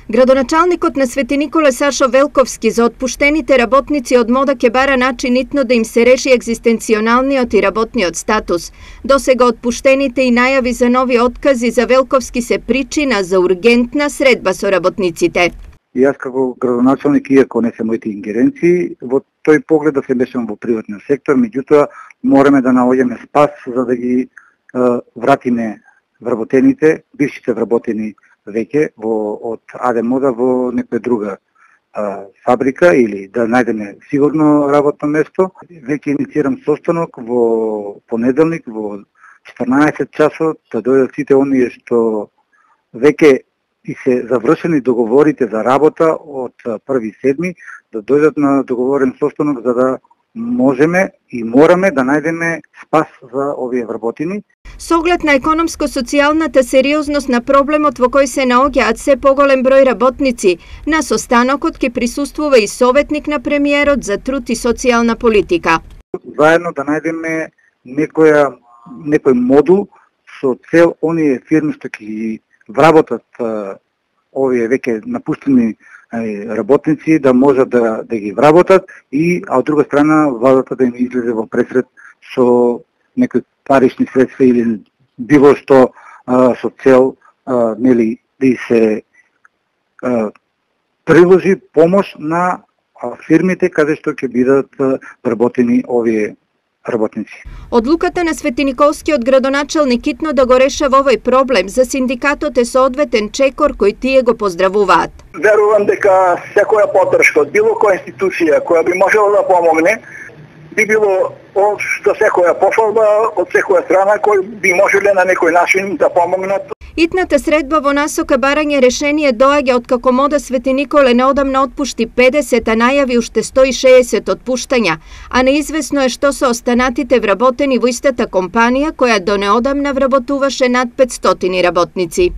Градоначалникот на Свети Николе Сашо Велковски за отпуштените работници од МОДА ќе бара начин нитно да им се реши екзистенционалниот и работниот статус. Досега отпуштените и најави за нови откази за Велковски се причина за ургентна средба со работниците. И јас како градоначалник, иако не се моите ингеренции, во тој поглед да се мешам во приватниот сектор, меѓутоа мораме да наоѓеме спас за да ги вратиме вработените, бившите вработени веќе од АД МОДА во некоја друга фабрика или да најдеме сигурно работно место. Веќе инициирам состанок во понеделник во 14 часот да дојдат сите оние што веќе и се завршени договорите за работа од 1.7. да дојдат на договорен состанок за да можеме и мораме да најдеме спас за овие вработени. Со оглед на економско-социјалната сериозност на проблемот во кој се наоѓаат се поголем број работници, на состанокот ќе присуствува и советник на премиерот за труд и социјална политика. Заедно да најдеме некој модул со цел оние фирми што ќе вработат овие веќе напуштени работници да можат да ги вработат а од друга страна владата да им излезе во пресред со некои парични средства или било што со цел нели да се приложи помош на фирмите каде што ќе бидат вработени овие работници. Одлуката на Светиниколскиот градоначалник итно да го решава овој проблем за синдикатот е соодветен чекор кој тие го поздравуваат. Верувам дека секоја поддршка од било која институција која би можела да помогне би било од секоја пофалба од секоја страна кој би можеле на некој начин да помогнат. Итната средба во насока барање решение доаѓа од како МОДА Свети Николе неодамна отпушти 50, а најави уште 160 отпуштања, а неизвестно е што со останатите вработени во истата компанија која до неодамна вработуваше над 500 работници.